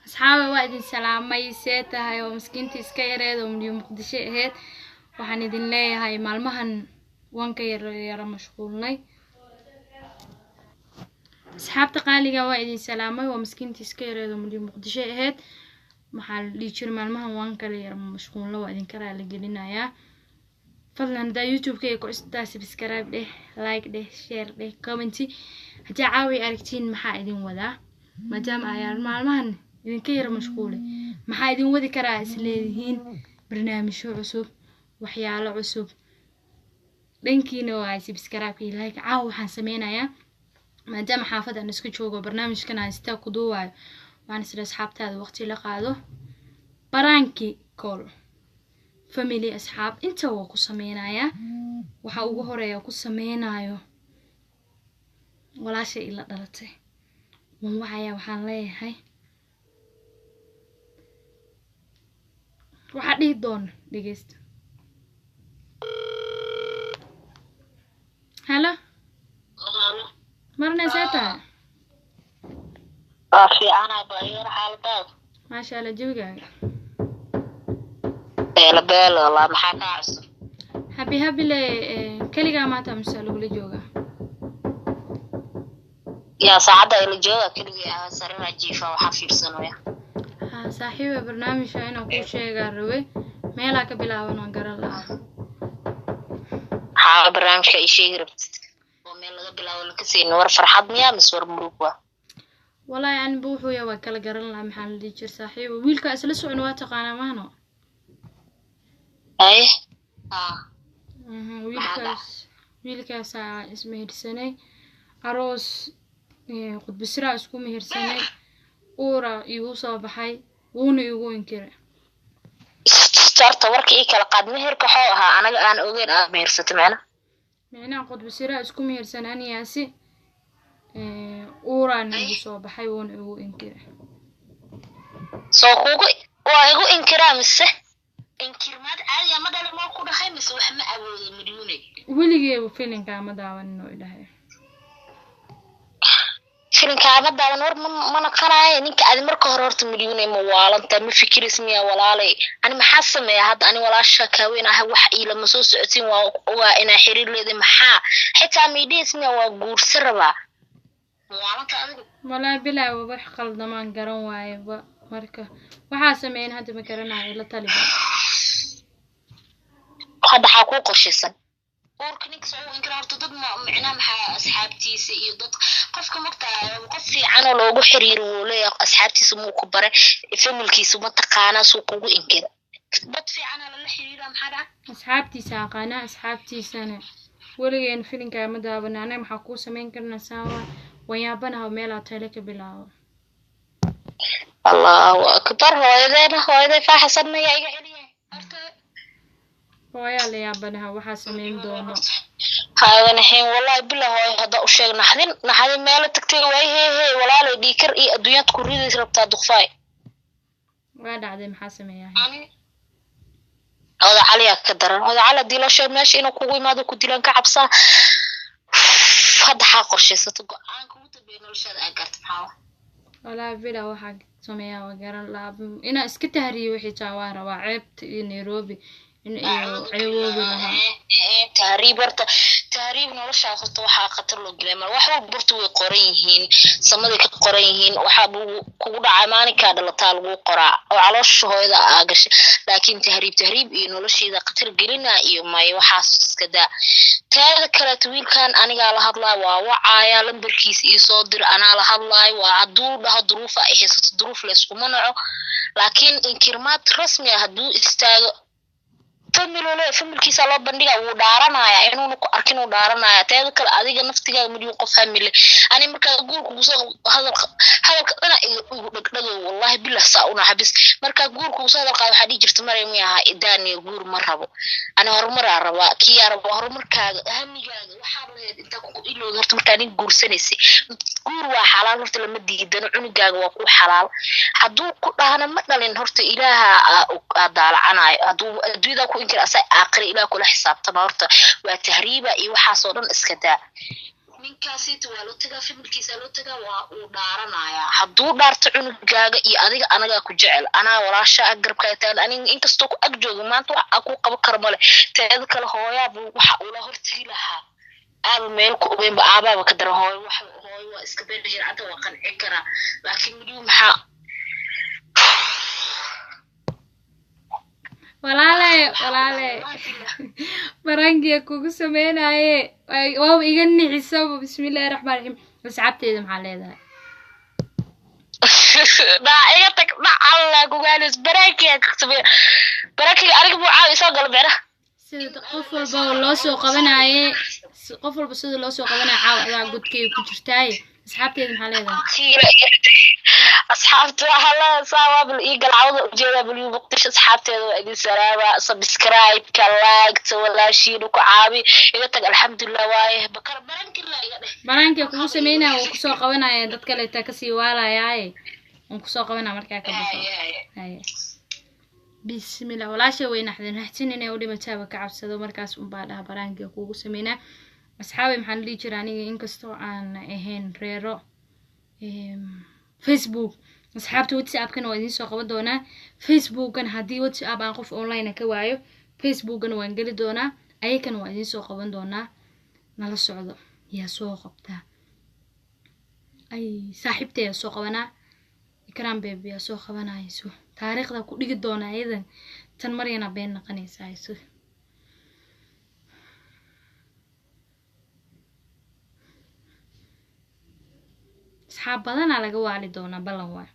أصحابي وادي سلامي سيتا هاي ومسكينتي سكيريد ومليون مقدشة هيد waxaan idin leeyahay maalmahan waan ka yara mashquulnay asxaabta qaaliga waa idin salaamay waa miskiintii iska yareedo muddo muqdisho ahayd maxaa la dhigi jiray maalmahan waan kala yara mashquulnay waa idin kala gelinayaa fadlan da youtube-ka ku istaa subscribe dheh like dheh share dheh comment haddii caawi aragtiin maxaa idin wadaa maadaama ayaan maalmahan idin ka yara mashquulay maxaa idin wadi karaa isleedihiin barnaamijyo cusub waxyaalo cusub dhankiina waa subscribe iyo like caaw waxaan sameynayaa maadaama xaafada aan isku joogo barnaamijkan aan istaa ku duuwayo waan isla asxaabtaada waqti la qaado baranki call family asxaab inta waa ku sameynayaa waxa ugu horeeya ku sameynayo walaasha ila dhalatay waxaan leeyahay waxa dhihi doon dhageysta هلا مرنا ساتا في أنا بغير حالتك ما شاء الله جوجا بيل والله محاكا عصر هبي لي كليغا ما تمسلو لي جوجا يا سعادة اللي جوجا كليغا سرنا جيفا وحفير سنويا صاحبي برنامج هنا كل شيء قروي ميلا كبلاون وقرلا برنامجka ay sheegi rabtid oo meel laga bilaabo la kasii war farxad miya miswar murugwa wallahi aan buuxu yaa waa kala garan la maxaan la dhigay saaxiib wiilka isla socon waa taqaana maano ay wiilkaas ismehirsanay aroos qudbisra isku mehirsanay uura igu soo baxay wuuna igu inkiray starta warkii kala qaad meherka xoo ahaa anaga aan ogeyn aad mehersato macna qudbisra isku mehirsanaan yaasi uuraan igu soo baxay wuuna igu inkiray soo kugu waa igu inkiraa mise inkirmaad caadi ama dhalay ma ku dhahay mise wax ma awoodo milyuunay weligeebu filinka ma daawan oo ilaahay filinka ma daawan war mana qaraay ninka aad marka hore horta milyuunay ma waalanta ma fikiris miya walaalay ani maxaa sameeyaa hadda ani walaasha ka weyn ah wax ila ma soo socotin waa ina xiriir leedahay maxaa xitaa miidis miya waa guursi rabaa waalanta adigu walaal bilaa wax qaldamaan garan waayba marka waxa sameeyeen hadda ma garanayo la taliba hadda xaq ku qorshaysan orknik soo in kara horta dad macna maxaa asxaabtiisa iyo dad qofka marta qof fiican oo loogu xiriir uu leeyahay asxaabtiisa muu ku bare familkiisa ma taqaana soo kugu inkira dad fiican la xiriira maxaa asxaabtiisa aqaana asxaabtiisana waligeen filinka ma daawanana maxaa ku sameyn karnaa saawa wayaabana meel aad tale ka bilaabo Allahu akbar hooyada faaxsan ma iga celiyay horta hooya la yaabanaha waxa sameyn doono haadana heen wallahi billahi hada u sheeg naxdin meel tagtay way walaalay dhiikar iyo adduunyada ku riday rabtaa duqfay waa dhacday maxaa sameeyaa oda cali ka daran oda cali dilo sheeg meesha inuu kugu imaado ku dilan ka cabsa hada xaq qorshaysato go'aan kugu tabeey noloshada ay gartay maxaa wala bila waxa sameeyaa wagaran la ina iska tahriyo wixii taawara waa ceebta Nairobi tahriib nolosha horta waxa khatar loo galay mar waxa burtu way qoran yihiin samada ka qoran yihiin waxa kugu dhacay maalinka dhalataa lagu qoraa oo caloosha hooyada aa gashay laakiin tahriib iyo nolosheeda khatar gelina iyo may waxa iska daa taada kala wiilkan aniga la hadlaa waa wacaya lambarkiisa iyo soo dir ana la hadlay waa haduu dhaho duruufa ay haysato duruuf la isku manaco laakiin inkirmaad rasmi ah haduu istaago familkiisa loo bandhiga uu dhaaranaya inuu ku arkin uu dhaaranaya taada kale adiga naftiga midii qof family ani marka guurku soo hadalka dana ugu dhagdhago wallahi billah sauna habis marka guurku soo hadalka waxa dhigi jirta mareem yahay idaani guur ma rabo ani horumar raba kiya rabo horumarkaaga ahamigaaga waxa leeyahay inta ku iloo horta marka nin guursanaysi guur waa xalaal horta lama diidano cunugaaga waa ku xalaal haduu ku dhaana ma dhalin horta ilaaha daalacanayo haduu adduunyada ku inkir asay aakhir ilaa kula xisaabtama horta waa tahriiba iyo waxa soo dhan iska daa ninkaasiita waa loo tagaa familkiisa loo tagaa waa uu dhaaranayaa hadduu dhaarto cunugaaga iyo adiga anagaa ku jecel anaa walaasha garabkaa taagan aniga inkastoo ku ag joogo maanta wax aan ku qaban karo male teeda kale hooyaaba waxa ula hortagi lahaa aaba meel ku ogeynba aabaaba ka dara hooyo waa iska been shircadda waa qanci karaa laakiin miduu maxaa walaale barangiya kugu sameynaye waa iga nixisaba bismillaahi raxmaani raxiim asxaabteeda maxaa leedahay iga tag alla gugaalis barangiya aniga buu caawi soo galo beeraha sida qof walba loo soo qabanaye qof walba sida loo soo qabanayo caaw adaa godkeyga ku jirtaaye asxaabteeda maxaa leedahay asxaabta hala saawabl ii galcawda ujeeda buluu muqdisho asxaabteeda waa idin salaama subscribe-ka like walaashiin ku caabi iga tag alxamdulillah waaye bakar barankilla iga dheh barankiya kugu sameynaya wuu kusoo qabanaya dad kale taa kasii waalayaaye wuu kusoo qabanaya markaa ka baxo haye bismillah walaasha weynaxdeen raxtin inay u dhimataaba ka cabsado markaas unbaa dhaha barankiya kugu sameynaa asxaabay maxaan dhihi jiraa aniga inkastoo aan ahayn reero Facebook asxaabta WhatsApp-kana waa idin soo qaban doonaa Facebook-kan haddii WhatsApp aan qof online ka waayo Facebook-kana waan geli doonaa ayakana waa idin soo qaban doonaa nala socdo yaa soo qabtaa ay saaxiibteeda soo qabanaa ikram baby yaa soo qabanayso taariikhda ku dhigi doonaa iyadan tan maryana been naqanaysaa isu asxaab badanaa laga waali doonaa ballan waay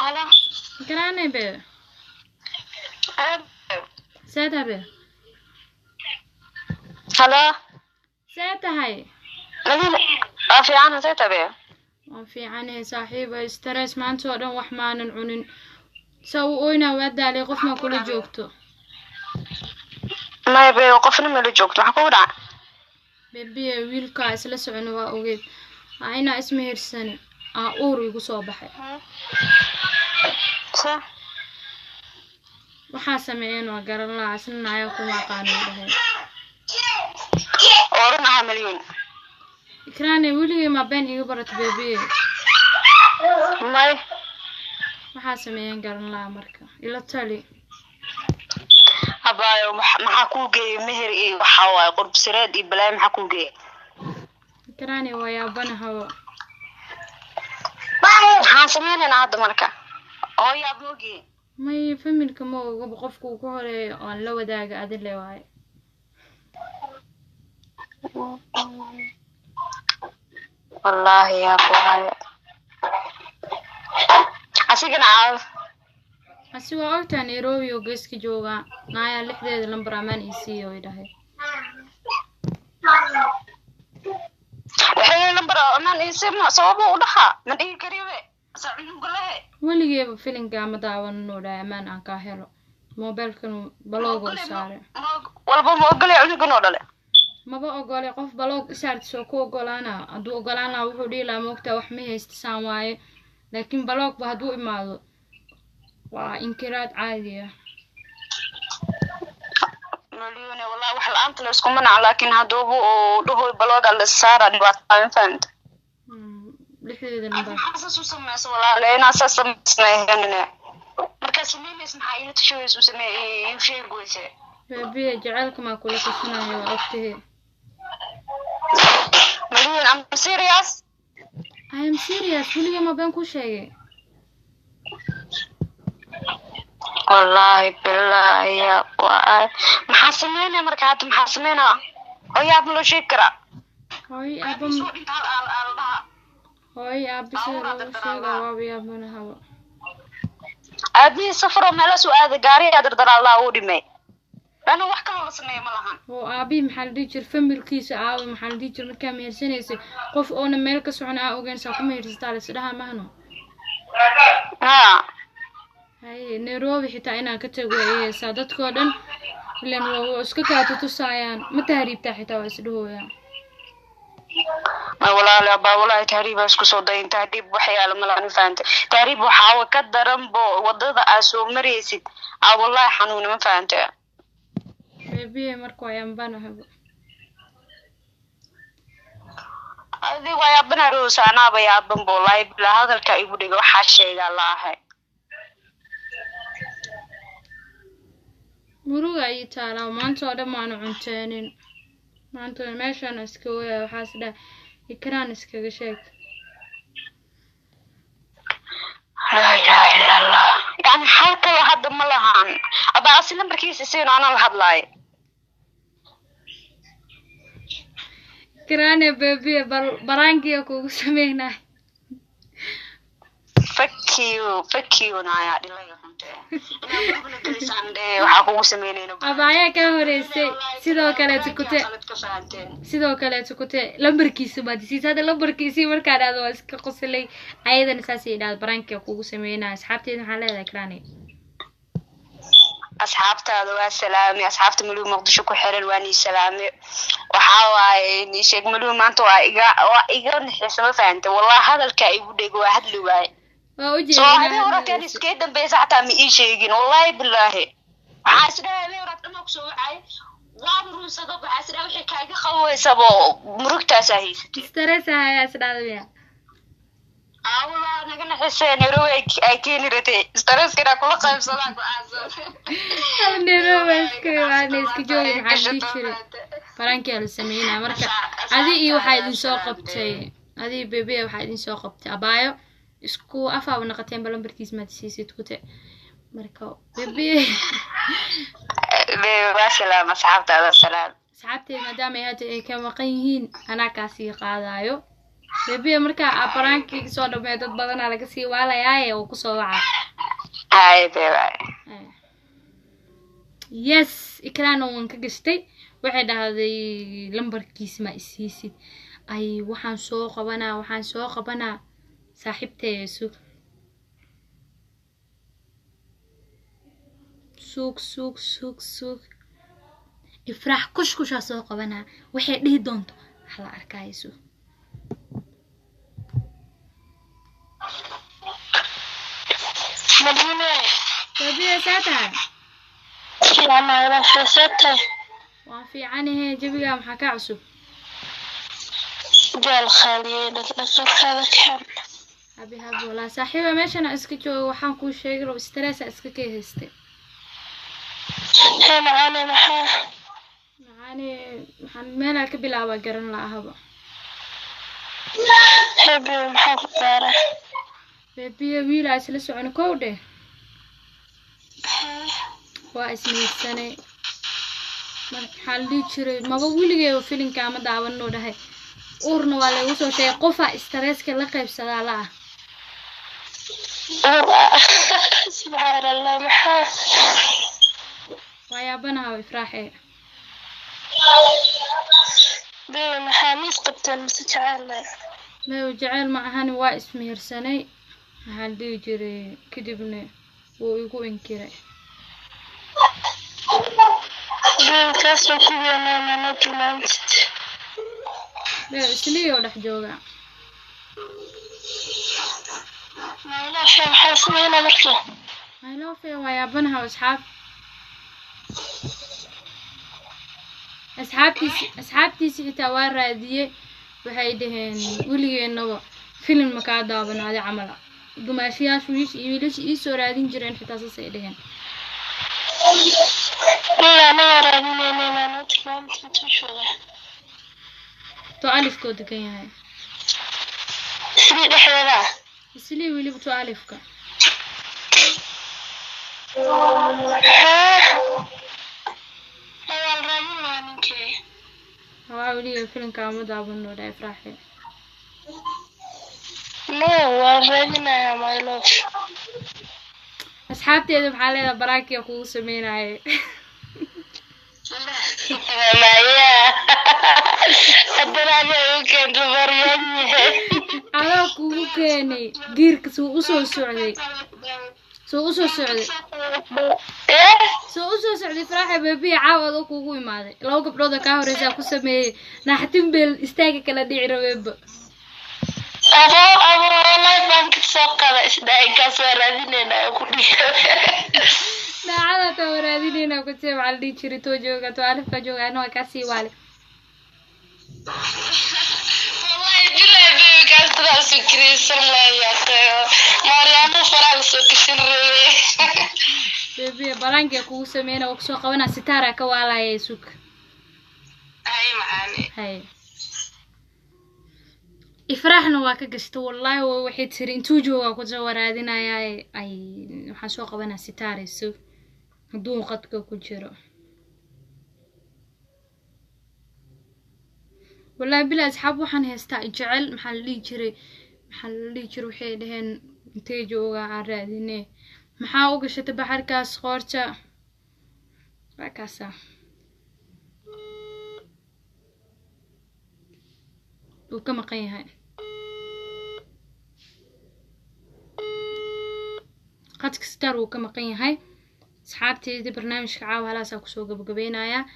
ala garane be seeta be hala seeta hay afiicana seeta be waan fiicanahay saaxiiba stress maanta oo dhan wax maanan cunin saa u oyna waa daalay qofna kula joogto maya be qofna mala joogto maxaa kugu dhaca bebiye wiilka isla socon waa ogeed ayna isma hirsani uur igu soo baxay waxaa sameeyeen waa garan laa asna ayaa ku maqaano dhahay oran aha milyan ikraane wiligii ma been iga barat bebiye may waxaa sameeyeen garan laa marka ila tali abaayo maxaa ku geeyay meher iyo waxa waay qurb sireed iyo balaay maxaa ku geeyay ikraane waa yaabana hawo maxaan sameynaa hadda marka oo yaab moogi may familka ma oga qofku ugu horeeyo aan la wadaaga adile waay wallahi yaab waay asigana asi waa ogtaa Nairobi oo geeska jooga naaya 6deeda lambar amaan ii oo idhahay waxay lambar amaan ii ma sabab u dhaha ma dhigi kariye saacadu galahe waligeeba filinka ma daawan oo dhaay amaan aan ka helo mobilkan baloogo saare walba ma ogolay cunugan oo dhale maba ogolay qof baloog isaarti soo ku ogolaana haduu ogolaana wuxuu dhiilaa moogtaa wax ma haystaan waaye laakiin baloog ba haduu imaado waa inkiraad caadi ah مليون والله واحد الأنت لو سكون منع لكن هدوبه وده بلوغ السارة دي وقتها فهمت. لحد النبار. حاسس وسمع والله لين أساس سمعه هنا. مركز مين اسمه حيله تشوي وسمع يمشي قوسه. ببي جعلك ما كل سنة يا أختي. مليون I'm serious. I am serious. ولي ما بين كل شيء. والله بالله يا واه محاسمينه مركات محاسمينه هيا بلو شكرا هاي أبم هاي أبي سيرا وابي أبنا هوا أبي سفر ملا سؤال قاري قدر در الله ودمي أنا وحكي الله سنة ملهان هو أبي محل ديجر فم الكيس عاوي محل ديجر مكان يرسنيسي قف أنا ملك سعنا أوجن ساقم يرسل سدها مهنو هاي نيروبي حتى أنا كتجوي سادت كودن لأنه وسكتها تتصايان متى هريبتها حتى واسدوه يعني ما ولا لا با ولا تهريب اسكو سو داين تهريب وحياله ملان فهمت تهريب waxaa ka daran bo wadada aasoo mareysid والله xanuun ma fahanta beebiye marka waa yaabanahay adi waa yaabana roos anaaba yaaban boolay bila hadalka igu dhigo waxa sheegaa laahay muruga ay taala maanta oo dhammaan cunteenin maanta meeshaan iska weeyaa waxa sida ikraan iskaga sheeg la ilaha illa allah yani halka hadda ma lahan aba aslan markiis iseen ana la hadlaay ikraan beebiye barankiya kugu sameynaa fuck you na ya dhilay runtii waxa kugu sameynayna abaya ka horeysay sidoo kale tukute lambarkiisa baad siisada lambarkiisa markaa aad waa iska qoslay ayadan saas ay dhaad barankiya kugu sameynaa asxaabteena waxa leedahay ikraani asxaabtaada waa salaami asxaabta Maluu Muqdisho ku xiran waa ni salaami waxa waaye ni sheeg Maluu maanta waa iga nixisama faanta wallahi hadalka igu dhigo waa hadli waay waa u jeedaa soo hadii warkan iska dambeeyay xataa ma ii sheegin wallahi billahi waxa isdhahay warad ma ku soo wacay waa ruusada waxa isdhahay wixii kaaga qaweysabo murugtaas haysatay stress ayaa isdhaadaya awla naga naxiseen roway ay keenay ratay stress kira kula qaybsadaan ku aasan nerowaska waa iska joogi maxaa jiray barankiya la sameeyay marka adi iyo waxa idin soo qabtay adi beebiye waxa idin soo qabtay abaayo isku afaab naqateen balambarkiis ma tiisiid ku tee marka beebiye waa salaam asxaabtaada salaam asxaabteena maadaama ay hadda ay ka maqan yihiin anaa ka sii qaadayo beebiye marka barankiga soo dhameey dad badan laga sii waalayaay oo ku soo waca ay beebiye yes ikraan oo ka gastay waxay dhahday lambarkiis ma isiisid ay waxaan soo qabanaa saaxiibtay suuq ifraax kushkusha soo qabanaa waxay dhihi doonto hala arkayso madina tabiya saata لا حسيته وفي عنه جبيا محكا عصب جال خالي لسوق هذا كان أبي هبو لا صاحبة ماشي أنا أسكتو وحان كل شيء رو استرس أسكتي هستي هي معاني معاني مالا كبلا وقرن لا هبا هبي محاق داره بيبي ويلا أسلسو عن كودة واسمي السنة حالي تشري ما بقول لك فيلم كامل دعوان نوده هاي أورنا ولا وصل شيء قفا استرس كلا قيب سدالا سبحان الله محا ويا بنها وفراحي بي محاميس قبتن مسجعل ما وجعل معهاني واسمي السنة حالي جري كدبني ويقو انكري كاسو كوبي أنا نتلمست سليو رح جوجا ما لا شيء محاسب هنا مركله ما لو في ويا بنها أصحابتي سيتا وارادية وحيدهن ولينا فيلم مكادا بنادي عمله دماشياش ويش يليش يسو رادين جرين حتى سيدهن لا ما رادين ما نتلمست تشوفه تو ألف كود كيا هاي سلي دحيلا سلي ويلي بتو ألف كا هو الرجل ما منكي هوا ولي الفيلم كامل دابنو دا يفرحي لا هو الرجل يا مايلوش أصحابتي هذا بحالي براكي أخو سمينا هاي ما يا الدراجة يمكن تبريني أنا كوكيني جيرك سو أسو سعودي سو أسو سعودي فرحة بيبي عاود أكو ماذا لو قبل ذا كهرزا كسمي نحتم بالاستاجة كلا دي عربيب أبو والله ما كنت ساقة إيش ده إنك سوى رادين أنا أقولي لا عادة ورادين raadinayna ku tee waxa la dhihi jiray too jooga to alifka jooga anoo ka sii waale wallahi billahi baby kaas taa fikiraysan leeyahay Mariamo faraal soo kishin reeyay baby baranka kugu sameeyna oo soo qabana sitaara ka waalaya suuk ay maani hay ifraahna waa ka gashto wallahi waxay tiri intuu jooga ku soo waraadinaya ay waxa soo qabana sitaara suuk haduu qadka ku jiro والله بلا أصحاب وحن هستا جعل محل جري وحي دهن تيجوا عرادينه محاوق شت بحر كاس خورتا راكاسا وكما قيها قد كستار وكما قيها أصحابتي دي برنامج كعاو هلا ساكسو قبقبينايا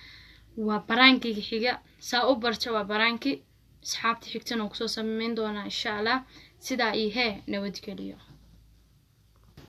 وبرانكي حيجا ساو برشا وبرانكي أصحابتي حكتنا وكسو سمين دونا إن شاء الله سيدا إيه نودك اليوم